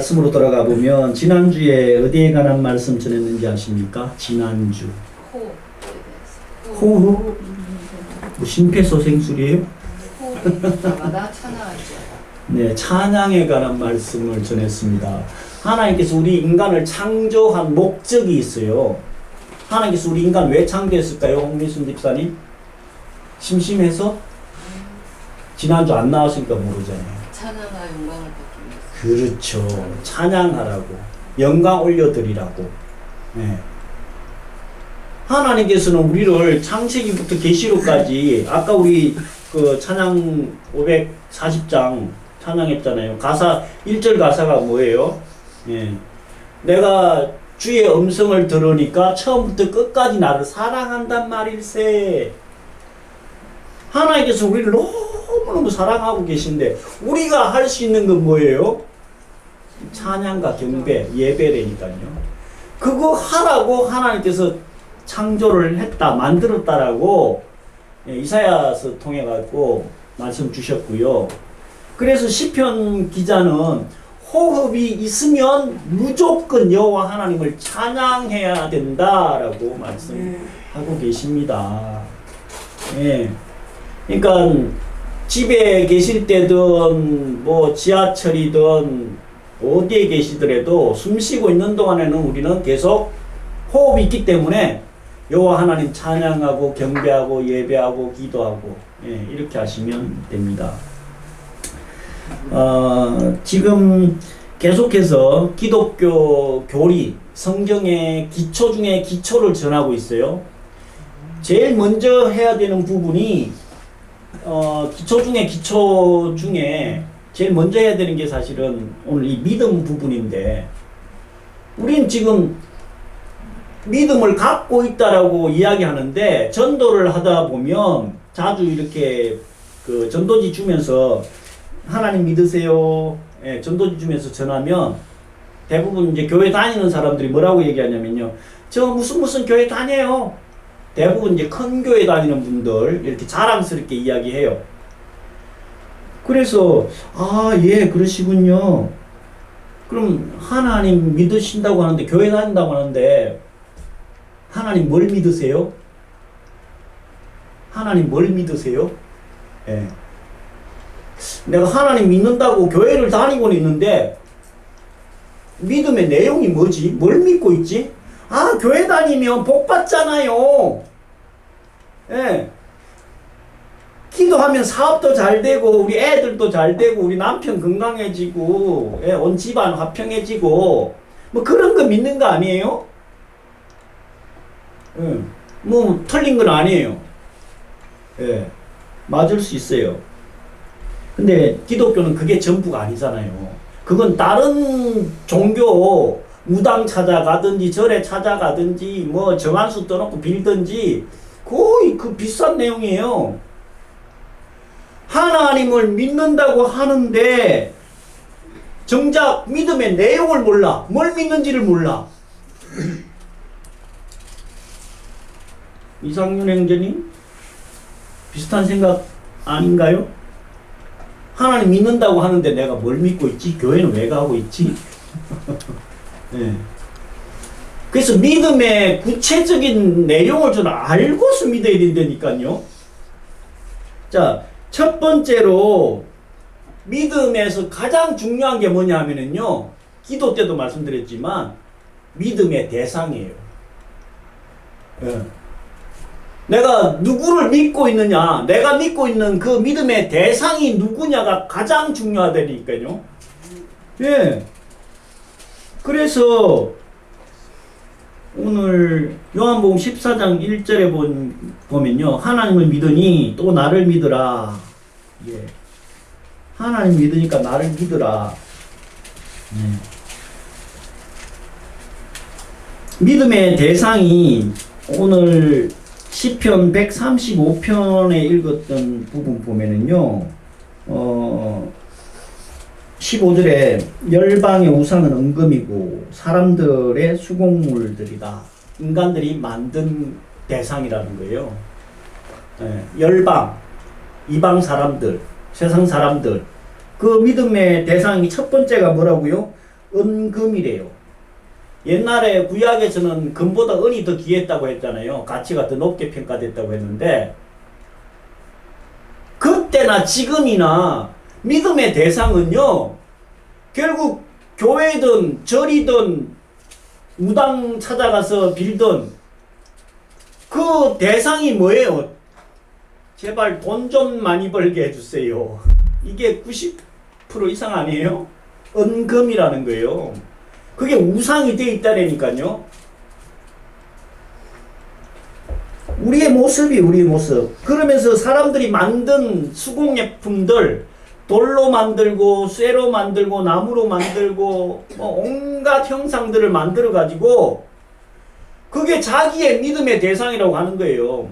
말씀으로 돌아가 보면 지난주에 어디에 관한 말씀 전했는지 아십니까? 지난주 호흡? 뭐 심폐소생술이에요? 호흡이 있다마다 찬양하지. 네, 찬양에 관한 말씀을 전했습니다. 하나님께서 우리 인간을 창조한 목적이 있어요. 하나님께서 우리 인간 왜 창조했을까요? 홍미순 집사님? 심심해서? 지난주 안 나왔으니까 모르잖아요. 찬양하 영광을 받기 위해서. 그렇죠. 찬양하라고. 영광 올려드리라고. 네. 하나님께서는 우리를 창세기부터 계시록까지 아까 우리 그 찬양 540장 찬양했잖아요. 가사 1절 가사가 뭐예요? 예. 내가 주의 음성을 들으니까 처음부터 끝까지 나를 사랑한단 말일세. 하나님께서 우리를 너무너무 사랑하고 계신데 우리가 할 수 있는 건 뭐예요? 찬양과 경배, 예배라니까요. 그거 하라고 하나님께서 창조를 했다, 만들었다라고 이사야서 통해 갖고 말씀 주셨고요. 그래서 시편 기자는 호흡이 있으면 무조건 여호와 하나님을 찬양해야 된다라고 말씀하고 계십니다. 예. 그러니까 집에 계실 때든 뭐 지하철이든 어디에 계시더라도 숨 쉬고 있는 동안에는 우리는 계속 호흡이 있기 때문에 여호와 하나님 찬양하고 경배하고 예배하고 기도하고 이렇게 하시면 됩니다. 지금 계속해서 기독교 교리 성경의 기초 중에 기초를 전하고 있어요. 제일 먼저 해야 되는 부분이 기초 중에 기초 중에 제일 먼저 해야 되는 게 사실은 오늘 이 믿음 부분인데 우린 지금 믿음을 갖고 있다라고 이야기하는데 전도를 하다 보면 자주 이렇게 그 전도지 주면서 하나님 믿으세요. 예, 전도지 주면서 전하면 대부분 이제 교회 다니는 사람들이 뭐라고 얘기하냐면요. 저 무슨 교회 다녀요. 대부분 이제 큰 교회 다니는 분들 이렇게 자랑스럽게 이야기해요. 그래서 예, 그러시군요. 그럼 하나님 믿으신다고 하는데 교회 다닌다고 하는데 하나님 뭘 믿으세요? 하나님 뭘 믿으세요? 예. 내가 하나님 믿는다고 교회를 다니고는 있는데 믿음의 내용이 뭐지? 뭘 믿고 있지? 교회 다니면 복 받잖아요. 예. 기도하면 사업도 잘 되고 우리 애들도 잘 되고 우리 남편 건강해지고 온 집안 화평해지고 뭐 그런 거 믿는 거 아니에요? 뭐 틀린 건 아니에요. 예. 맞을 수 있어요. 근데 기독교는 그게 전부가 아니잖아요. 그건 다른 종교 무당 찾아가든지 절에 찾아가든지 뭐 정한수 떠놓고 빌든지 거의 그 비싼 내용이에요. 하나님을 믿는다고 하는데 정작 믿음의 내용을 몰라. 뭘 믿는지를 몰라. 이상윤 행자님 비슷한 생각 아닌가요? 하나님 믿는다고 하는데 내가 뭘 믿고 있지? 교회는 왜 가고 있지? 네. 그래서 믿음의 구체적인 내용을 좀 알고서 믿어야 된다니까요. 자, 첫 번째로 믿음에서 가장 중요한 게 뭐냐 하면은요, 기도 때도 말씀드렸지만 믿음의 대상이에요. 네. 내가 누구를 믿고 있느냐, 내가 믿고 있는 그 믿음의 대상이 누구냐가 가장 중요하다니까요. 예. 그래서 오늘 요한복음 14장 1절에 보면요. 하나님을 믿으니 또 나를 믿으라. 예. 하나님 믿으니까 나를 믿으라. 예. 믿음의 대상이 오늘 시편 135편에 읽었던 부분 보면은요, 15절에 열방의 우상은 은금이고 사람들의 수공물들이다. 인간들이 만든 대상이라는 거예요. 열방, 이방 사람들, 세상 사람들. 그 믿음의 대상이 첫 번째가 뭐라고요? 은금이래요. 옛날에 구약에서는 금보다 은이 더 귀했다고 했잖아요. 가치가 더 높게 평가됐다고 했는데, 그때나 지금이나 믿음의 대상은요, 결국 교회든 절이든 무당 찾아가서 빌든 그 대상이 뭐예요? 제발 돈 좀 많이 벌게 해주세요. 이게 90% 이상 아니에요? 은금이라는 거예요. 그게 우상이 돼 있다라니까요. 우리의 모습. 그러면서 사람들이 만든 수공예품들, 돌로 만들고 쇠로 만들고 나무로 만들고 뭐 온갖 형상들을 만들어 가지고 그게 자기의 믿음의 대상이라고 하는 거예요.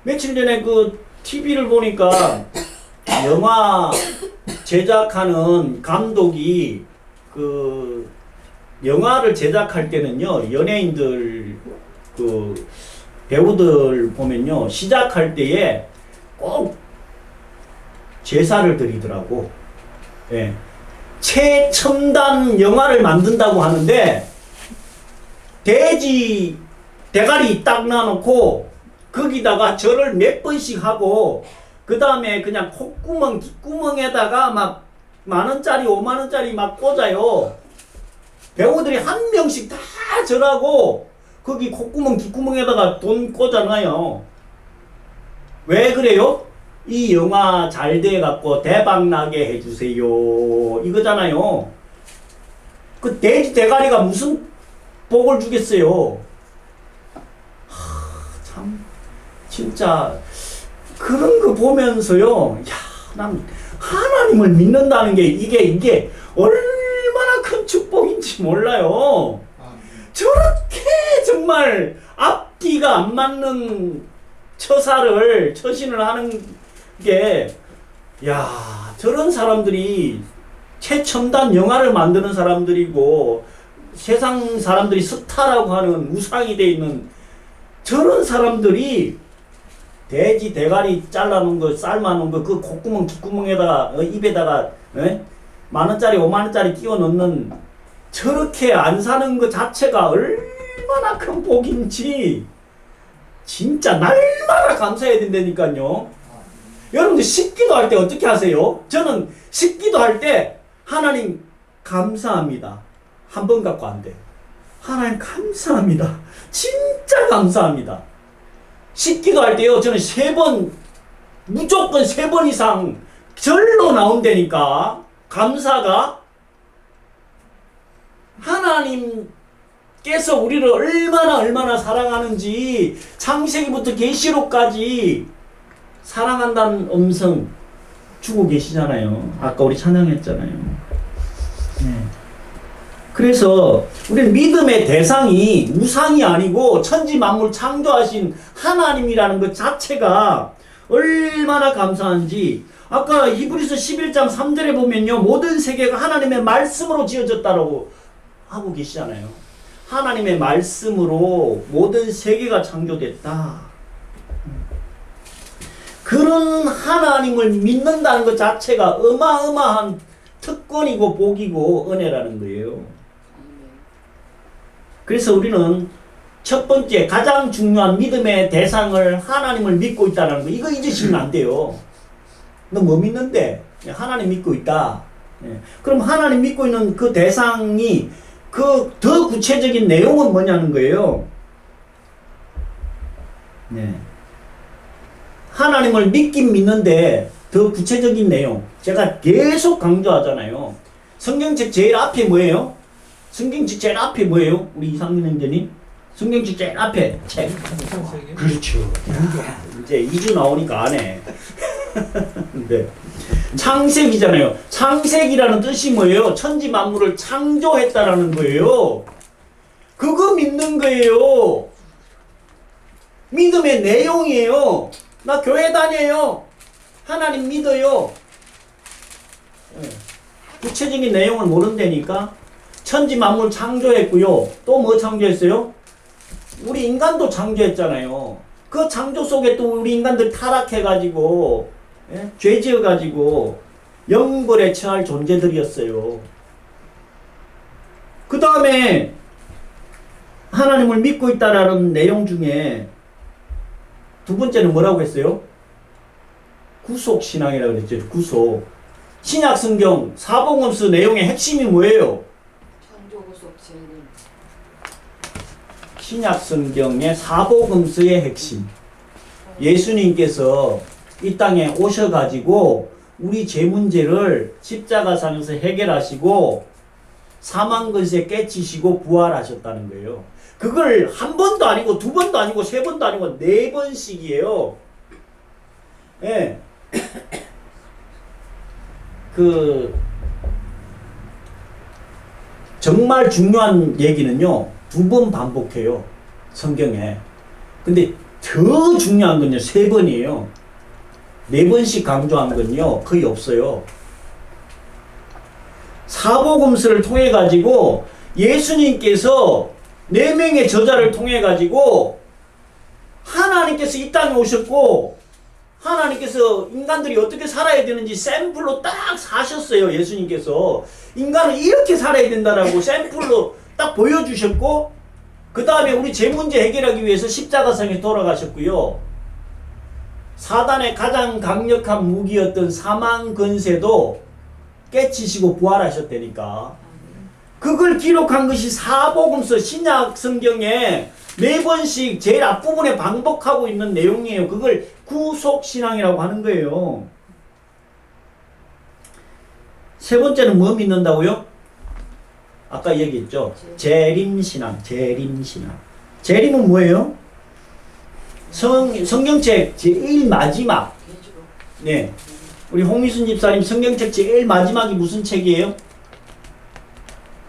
며칠 전에 그 TV를 보니까 영화 제작하는 감독이 그 영화를 제작할 때는요, 연예인들 그 배우들 보면요, 시작할 때에 꼭 제사를 드리더라고. 예. 최첨단 영화를 만든다고 하는데, 돼지 대가리 딱 놔놓고, 거기다가 절을 몇 번씩 하고, 그 다음에 그냥 콧구멍, 귓구멍에다가 막 10,000원짜리, 50,000원짜리 막 꽂아요. 배우들이 한 명씩 다 절하고, 거기 콧구멍, 귓구멍에다가 돈 꽂아놔요. 왜 그래요? 이 영화 잘 돼갖고 대박나게 해주세요. 이거잖아요. 그 돼지 대가리가 무슨 복을 주겠어요. 참, 진짜, 그런 거 보면서요. 야, 난 하나님을 믿는다는 게 이게 얼마나 큰 축복인지 몰라요. 저렇게 정말 앞뒤가 안 맞는 처신을 하는 게, 야, 저런 사람들이 최첨단 영화를 만드는 사람들이고 세상 사람들이 스타라고 하는 우상이 돼 있는 저런 사람들이 돼지 대가리 잘라놓은 거, 삶아놓은 거, 그 콧구멍, 귓구멍에다가, 입에다가, 10,000원짜리, 50,000원짜리 끼워 넣는, 저렇게 안 사는 것 자체가 얼마나 큰 복인지, 진짜 날마다 감사해야 된다니까요. 여러분들 식기도 할 때 어떻게 하세요? 저는 식기도 할 때, 하나님 감사합니다. 한 번 갖고 안 돼. 하나님 감사합니다. 진짜 감사합니다. 식기도 할 때요, 저는 3번, 무조건 3번 이상 절로 나온다니까. 감사가. 하나님께서 우리를 얼마나 사랑하는지 창세기부터 계시록까지 사랑한다는 음성 주고 계시잖아요. 아까 우리 찬양했잖아요. 네. 그래서 우리는 믿음의 대상이 우상이 아니고 천지 만물 창조하신 하나님이라는 것 자체가 얼마나 감사한지, 아까 히브리서 11장 3절에 보면요, 모든 세계가 하나님의 말씀으로 지어졌다라고 하고 계시잖아요. 하나님의 말씀으로 모든 세계가 창조됐다. 그런 하나님을 믿는다는 것 자체가 어마어마한 특권이고 복이고 은혜라는 거예요. 그래서 우리는 첫 번째 가장 중요한 믿음의 대상을 하나님을 믿고 있다는 거, 이거 잊으시면 안 돼요. 너 뭐 믿는데? 하나님 믿고 있다. 그럼 하나님 믿고 있는 그 대상이 그 더 구체적인 내용은 뭐냐는 거예요. 하나님을 믿긴 믿는데 더 구체적인 내용, 제가 계속 강조하잖아요. 성경책 제일 앞에 뭐예요? 성경책 제일 앞에 뭐예요? 우리 이상민 형제님? 성경책 제일 앞에 책. 그렇죠. 야, 이제 2주 나오니까 안 해. 네. 창세기잖아요. 창세기라는 뜻이 뭐예요? 천지 만물을 창조했다라는 거예요. 그거 믿는 거예요. 믿음의 내용이에요. 나 교회 다녀요. 하나님 믿어요. 구체적인 내용을 모른다니까. 천지 만물 창조했고요. 또 뭐 창조했어요? 우리 인간도 창조했잖아요. 그 창조 속에 또 우리 인간들 타락해가지고, 죄 지어가지고 영벌에 처할 존재들이었어요. 그 다음에 하나님을 믿고 있다라는 내용 중에 두 번째는 뭐라고 했어요? 구속신앙이라고 그랬죠. 구속. 신약 성경 사복음서 내용의 핵심이 뭐예요? 창조 구속 재림. 신약 성경의 사복음서의 핵심. 예수님께서 이 땅에 오셔가지고 우리 죄 문제를 십자가상에서 해결하시고 사망 근세 깨치시고 부활하셨다는 거예요. 그걸 한 번도 아니고 두 번도 아니고 세 번도 아니고 네 번씩이에요. 예. 정말 중요한 얘기는요, 두 번 반복해요. 성경에. 근데 더 중요한 건요, 세 번이에요. 네 번씩 강조한 건요, 거의 없어요. 사복음서를 통해 가지고 예수님께서 네 명의 저자를 통해 가지고 하나님께서 이 땅에 오셨고 하나님께서 인간들이 어떻게 살아야 되는지 샘플로 딱 사셨어요. 예수님께서 인간은 이렇게 살아야 된다라고 샘플로 딱 보여주셨고, 그 다음에 우리 죄 문제 해결하기 위해서 십자가상에 돌아가셨고요. 사단의 가장 강력한 무기였던 사망 근세도 깨치시고 부활하셨다니까. 그걸 기록한 것이 사복음서 신약 성경에 네 번씩 제일 앞부분에 반복하고 있는 내용이에요. 그걸 구속신앙이라고 하는 거예요. 세 번째는 뭐 믿는다고요? 아까 얘기했죠. 재림신앙. 재림은 뭐예요? 성경책 제일 마지막. 네. 우리 홍미순 집사님 성경책 제일 마지막이 무슨 책이에요?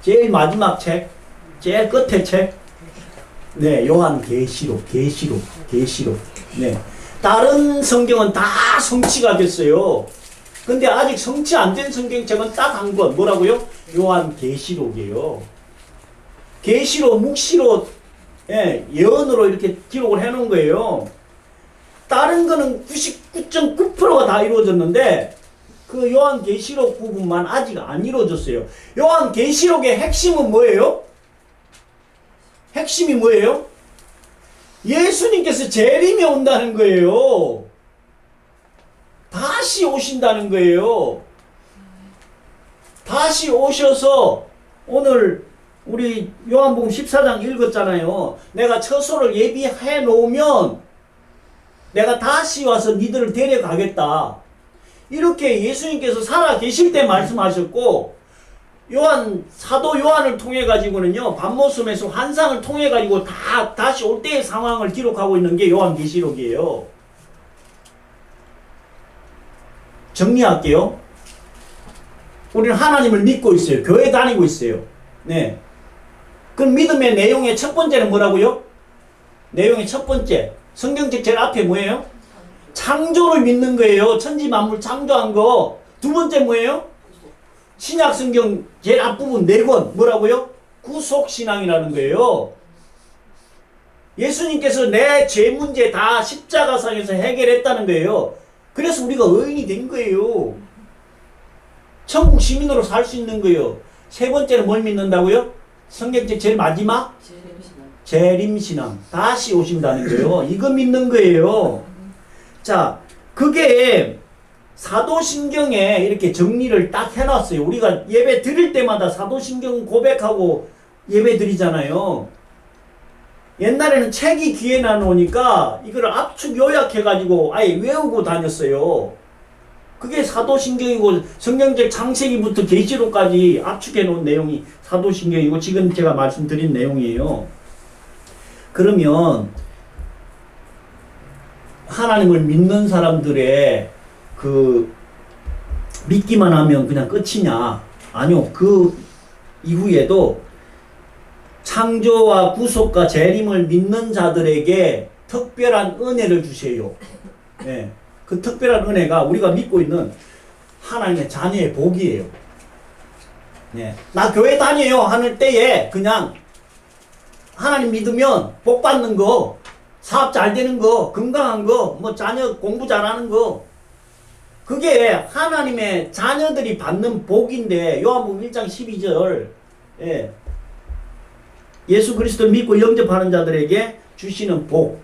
제일 마지막 책. 제일 끝에 책. 네, 요한계시록. 네. 다른 성경은 다 성취가 됐어요. 근데 아직 성취 안 된 성경책은 딱 한 권. 뭐라고요? 요한계시록이에요. 계시록, 묵시록, 예, 예언으로 이렇게 기록을 해놓은 거예요. 다른 거는 99.9%가 다 이루어졌는데 그 요한계시록 부분만 아직 안 이루어졌어요. 요한계시록의 핵심은 뭐예요? 핵심이 뭐예요? 예수님께서 재림이 온다는 거예요. 다시 오신다는 거예요. 다시 오셔서 오늘 우리 요한복음 14장 읽었잖아요. 내가 처소를 예비해 놓으면 내가 다시 와서 니들을 데려가겠다. 이렇게 예수님께서 살아 계실 때 말씀하셨고, 사도 요한을 통해 가지고는요, 밤모섬에서 환상을 통해 가지고 다시 올 때의 상황을 기록하고 있는 게 요한계시록이에요. 정리할게요. 우리는 하나님을 믿고 있어요. 교회 다니고 있어요. 네. 그 믿음의 내용의 첫 번째는 뭐라고요? 내용의 첫 번째. 성경책 제일 앞에 뭐예요? 창조를 믿는 거예요. 천지 만물 창조한 거. 두 번째 뭐예요? 신약 성경 제일 앞부분 4권. 뭐라고요? 구속신앙이라는 거예요. 예수님께서 내 죄 문제 다 십자가상에서 해결했다는 거예요. 그래서 우리가 의인이 된 거예요. 천국 시민으로 살 수 있는 거예요. 세 번째는 뭘 믿는다고요? 성경책 제일 마지막? 재림신앙. 다시 오신다는 거예요. 이거 믿는 거예요. 자, 그게 사도신경에 이렇게 정리를 딱 해놨어요. 우리가 예배 드릴 때마다 사도신경 고백하고 예배 드리잖아요. 옛날에는 책이 귀에 나오니까 이걸 압축 요약해가지고 아예 외우고 다녔어요. 그게 사도신경이고 성경책 창세기부터 계시록까지 압축해 놓은 내용이 사도신경이고 지금 제가 말씀드린 내용이에요. 그러면 하나님을 믿는 사람들의 믿기만 하면 그냥 끝이냐? 아니요. 그 이후에도 창조와 구속과 재림을 믿는 자들에게 특별한 은혜를 주세요. 네. 그 특별한 은혜가 우리가 믿고 있는 하나님의 자녀의 복이에요. 네. 나 교회 다녀요 하는 때에 그냥 하나님 믿으면 복 받는 거, 사업 잘 되는 거, 건강한 거, 뭐 자녀 공부 잘하는 거, 그게 하나님의 자녀들이 받는 복인데 요한복음 1장 12절 예. 예수 그리스도를 믿고 영접하는 자들에게 주시는 복.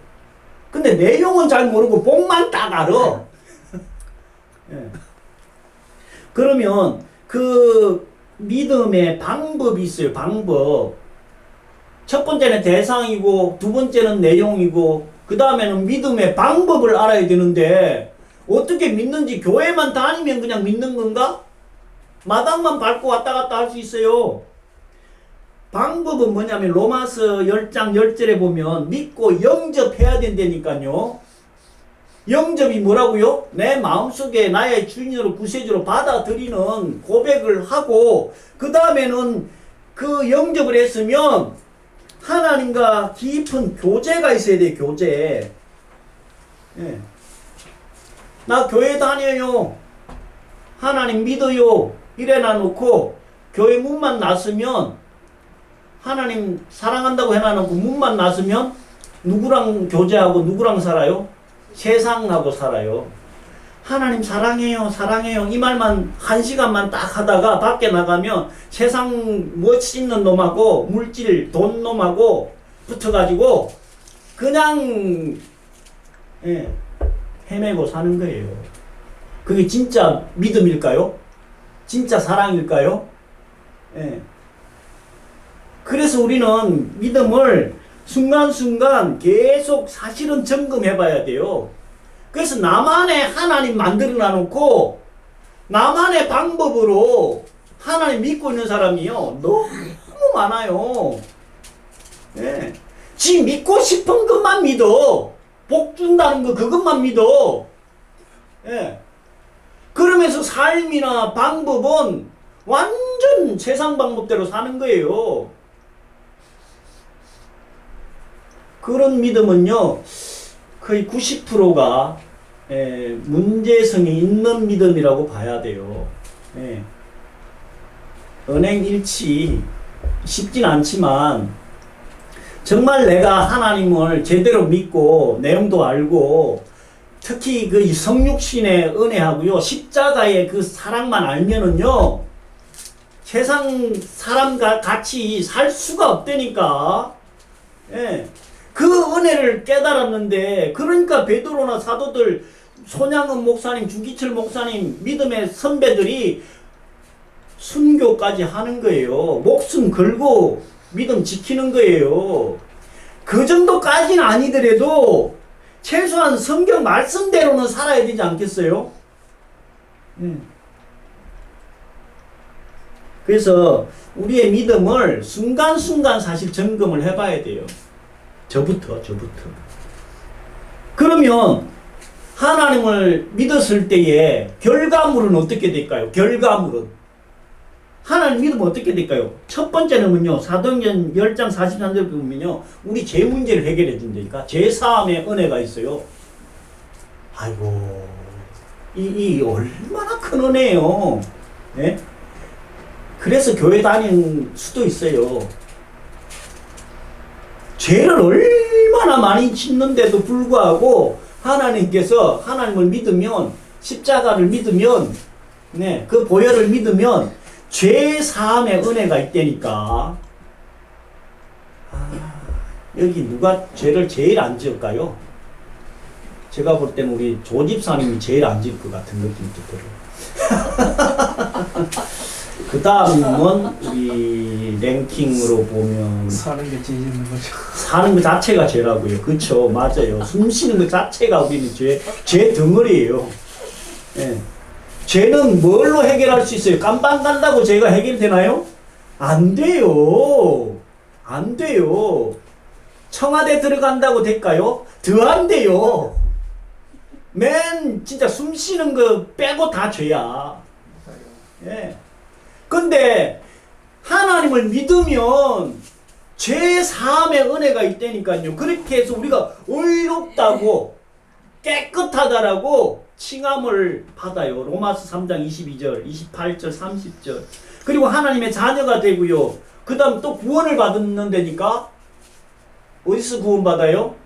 근데 내용은 잘 모르고 복만 딱 알아. 예. 그러면 그 믿음의 방법이 있어요. 방법. 첫 번째는 대상이고 두 번째는 내용이고 그 다음에는 믿음의 방법을 알아야 되는데 어떻게 믿는지 교회만 다니면 그냥 믿는 건가? 마당만 밟고 왔다 갔다 할 수 있어요. 방법은 뭐냐면 로마서 10장 10절에 보면 믿고 영접해야 된다니까요. 영접이 뭐라고요? 내 마음속에 나의 주인으로 구세주로 받아들이는 고백을 하고 그 다음에는 그 영접을 했으면 하나님과 깊은 교제가 있어야 돼. 교제. 예. 나 교회 다녀요. 하나님 믿어요. 이래나 놓고 교회 문만 나서면 하나님 사랑한다고 해놔놓고 문만 나서면 누구랑 교제하고 누구랑 살아요? 세상하고 살아요. 하나님 사랑해요, 사랑해요. 이 말만 한 시간만 딱 하다가 밖에 나가면 세상 멋있는 놈하고 물질, 돈 놈하고 붙어가지고 그냥 헤매고 사는 거예요. 그게 진짜 믿음일까요? 진짜 사랑일까요? 예. 그래서 우리는 믿음을 순간순간 계속 사실은 점검해 봐야 돼요. 그래서 나만의 하나님 만들어 놓고 나만의 방법으로 하나님 믿고 있는 사람이요 너무 많아요. 예. 지 믿고 싶은 것만 믿어. 복 준다는 거 그것만 믿어. 예. 그러면서 삶이나 방법은 완전 세상 방법대로 사는 거예요. 그런 믿음은요 거의 90%가 문제성이 있는 믿음이라고 봐야 돼요. 예. 은행 일치 쉽진 않지만 정말 내가 하나님을 제대로 믿고 내용도 알고 특히 그 성육신의 은혜하고요 십자가의 그 사랑만 알면은요 세상 사람과 같이 살 수가 없다니까. 예. 그 은혜를 깨달았는데 그러니까 베드로나 사도들 손양은 목사님, 주기철 목사님 믿음의 선배들이 순교까지 하는 거예요. 목숨 걸고 믿음 지키는 거예요. 그 정도까지는 아니더라도 최소한 성경 말씀대로는 살아야 되지 않겠어요? 그래서 우리의 믿음을 순간순간 사실 점검을 해봐야 돼요. 저부터. 그러면 하나님을 믿었을 때의 결과물은 어떻게 될까요? 결과물은 하나님 믿으면 어떻게 될까요? 첫 번째는요 사도행전 10장 43절 보면요 우리 죄 문제를 해결해 준다니까. 죄사함의 은혜가 있어요. 아이고 이 얼마나 큰 은혜예요. 네? 그래서 교회 다니는 수도 있어요. 죄를 얼마나 많이 짓는데도 불구하고 하나님께서 하나님을 믿으면 십자가를 믿으면 그 보혈을 믿으면 죄 사함의 은혜가 있다니까. 여기 누가 죄를 제일 안 지을까요? 제가 볼 때는 우리 조 집사님이 제일 안 지을 것 같은 느낌도 들어요. 그 다음은 우리 랭킹으로 보면 사는 게 제일 있는 거죠. 사는 것 자체가 죄라고요. 그렇죠. 맞아요. 숨 쉬는 것 자체가 우리는 죄 덩어리예요. 예. 죄는 뭘로 해결할 수 있어요? 깜빵 간다고 죄가 해결되나요? 안 돼요. 안 돼요. 청와대 들어간다고 될까요? 더 안 돼요. 맨 진짜 숨 쉬는 거 빼고 다 죄야. 예. 근데 하나님을 믿으면 죄 사함의 은혜가 있다니까요. 그렇게 해서 우리가 의롭다고 깨끗하다라고 칭함을 받아요. 로마서 3장 22절, 28절, 30절. 그리고 하나님의 자녀가 되고요. 그 다음 또 구원을 받는다니까. 어디서 구원받아요?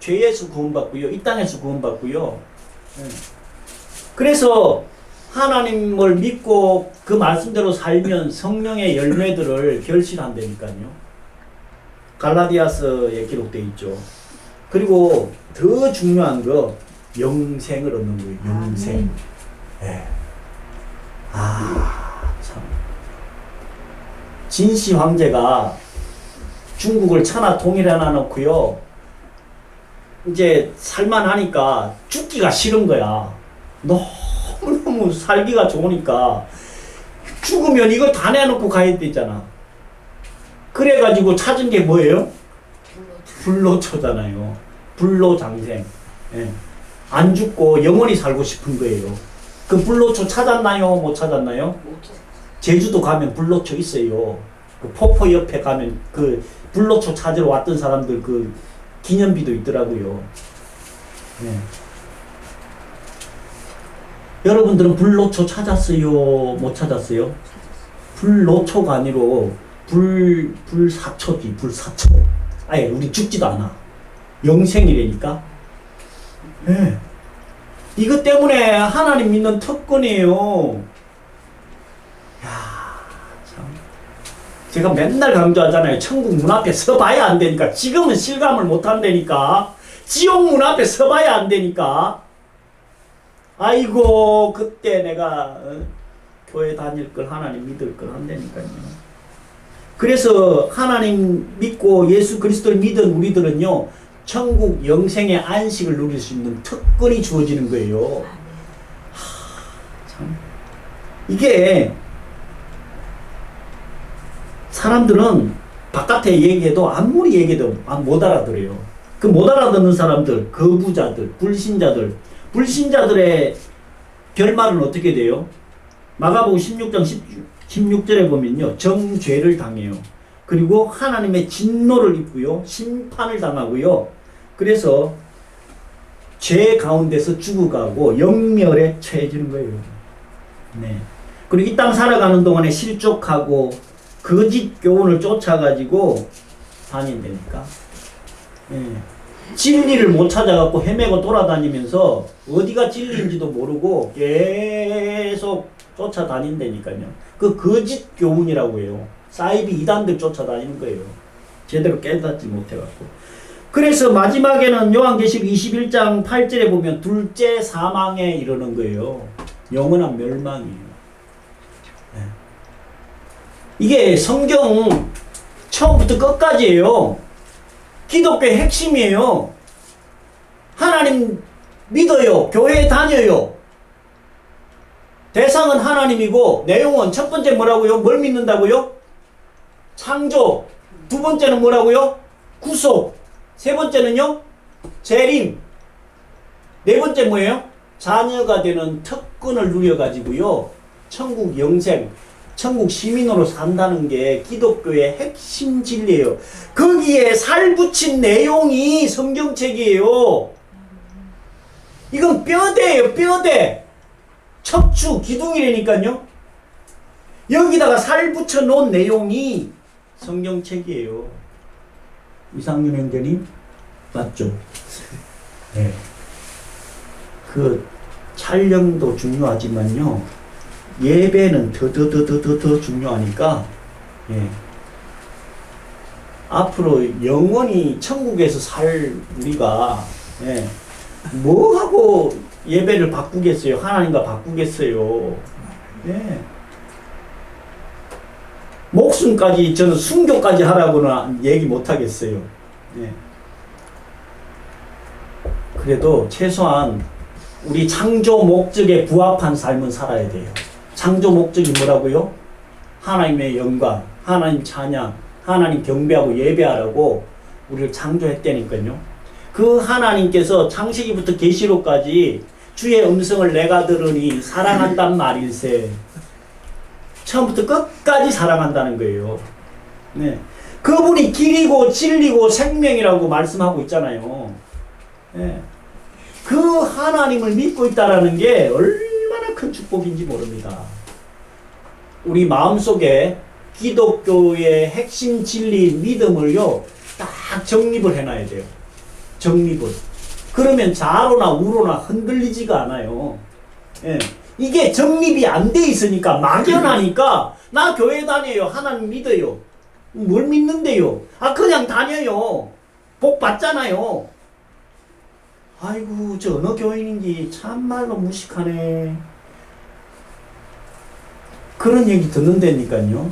죄에서 구원받고요. 이 땅에서 구원받고요. 그래서 하나님을 믿고 그 말씀대로 살면 성령의 열매들을 결실한다니까요. 갈라디아서에 기록되어 있죠. 그리고 더 중요한 거 영생을 얻는 거예요. 영생. 예. 참. 진시 황제가 중국을 천하 통일해 놔놓고요. 이제 살만하니까 죽기가 싫은 거야. 너무너무 살기가 좋으니까 죽으면 이거 다 내놓고 가야 되잖아. 그래가지고 찾은 게 뭐예요? 불로초잖아요. 불로장생. 예. 안 죽고 영원히 살고 싶은 거예요. 그 불로초 찾았나요? 못 찾았나요? 제주도 가면 불로초 있어요. 그 폭포 옆에 가면 그 불로초 찾으러 왔던 사람들 그 기념비도 있더라고요. 예. 여러분들은 불로초 찾았어요? 못 찾았어요? 불로초가 아니로 불사초지, 불사초. 아예 우리 죽지도 않아. 영생이라니까. 예. 이것 때문에 하나님 믿는 특권이에요. 야, 참. 제가 맨날 강조하잖아요. 천국 문 앞에 서봐야 안 되니까. 지금은 실감을 못 한다니까. 지옥 문 앞에 서봐야 안 되니까. 아이고, 그때 내가 교회 다닐 걸, 하나님 믿을 걸 한다니까요. 그래서 하나님 믿고 예수 그리스도를 믿은 우리들은요, 천국 영생의 안식을 누릴 수 있는 특권이 주어지는 거예요. 참. 이게 사람들은 바깥에 얘기해도 아무리 얘기해도 못 알아들어요. 그 못 알아듣는 사람들, 거부자들, 불신자들의 결말은 어떻게 돼요? 마가복음 16장 16절에 보면요, 정죄를 당해요. 그리고 하나님의 진노를 입고요, 심판을 당하고요. 그래서 죄 가운데서 죽어가고 영멸에 처해지는 거예요. 네. 그리고 이 땅 살아가는 동안에 실족하고 거짓 교훈을 쫓아가지고 다닌다니까. 네. 진리를 못 찾아갖고 헤매고 돌아다니면서 어디가 진리인지도 모르고 계속 쫓아다닌다니까요. 그 거짓 교훈이라고 해요. 사이비 이단들 쫓아다니는 거예요. 제대로 깨닫지 못해갖고. 그래서 마지막에는 요한계시록 21장 8절에 보면 둘째 사망에 이르는 거예요. 영원한 멸망이에요. 네. 이게 성경 처음부터 끝까지예요. 기독교의 핵심이에요. 하나님 믿어요. 교회에 다녀요. 대상은 하나님이고 내용은 첫 번째 뭐라고요? 뭘 믿는다고요? 창조. 두 번째는 뭐라고요? 구속. 세 번째는요? 재림. 네 번째 뭐예요? 자녀가 되는 특권을 누려가지고요, 천국 영생, 천국 시민으로 산다는 게 기독교의 핵심 진리예요. 거기에 살붙인 내용이 성경책이에요. 이건 뼈대예요, 뼈대. 척추, 기둥이라니까요. 여기다가 살 붙여 놓은 내용이 성경책이에요. 이상윤 형제님 맞죠? 네. 그 촬영도 중요하지만요, 예배는 더 중요하니까, 예. 앞으로 영원히 천국에서 살 우리가, 예. 뭐 하고 예배를 바꾸겠어요? 하나님과 바꾸겠어요? 예. 목숨까지, 저는 순교까지 하라고는 얘기 못 하겠어요. 예. 그래도 최소한 우리 창조 목적에 부합한 삶은 살아야 돼요. 창조 목적이 뭐라고요? 하나님의 영광, 하나님 찬양, 하나님 경배하고 예배하라고 우리를 창조했다니까요. 그 하나님께서 창세기부터 계시록까지 주의 음성을 내가 들으니 사랑한단 말일세. 처음부터 끝까지 사랑한다는 거예요. 네. 그분이 길이고 진리고 생명이라고 말씀하고 있잖아요. 네. 그 하나님을 믿고 있다라는 게 얼마나 큰 축복인지 모릅니다. 우리 마음속에 기독교의 핵심 진리 믿음을요, 딱 정립을 해놔야 돼요. 정립을. 그러면 좌로나 우로나 흔들리지가 않아요. 예. 이게 정립이 안 돼 있으니까 막연하니까 나 교회 다녀요, 하나님 믿어요, 뭘 믿는데요? 아, 그냥 다녀요. 복 받잖아요. 아이고, 저 어느 교인인지 참말로 무식하네. 그런 얘기 듣는다니까요.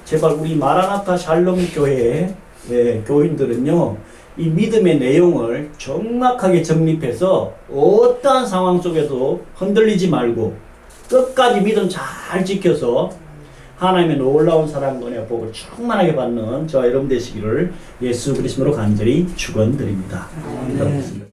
제발 우리 마라나타 샬롬 교회 교인들은요, 이 믿음의 내용을 정확하게 정립해서 어떠한 상황 속에도 흔들리지 말고 끝까지 믿음 잘 지켜서 하나님의 놀라운 사랑과 은혜와 복을 충만하게 받는 저와 여러분 되시기를 예수 그리스도로 간절히 축원드립니다. 기도하겠습니다.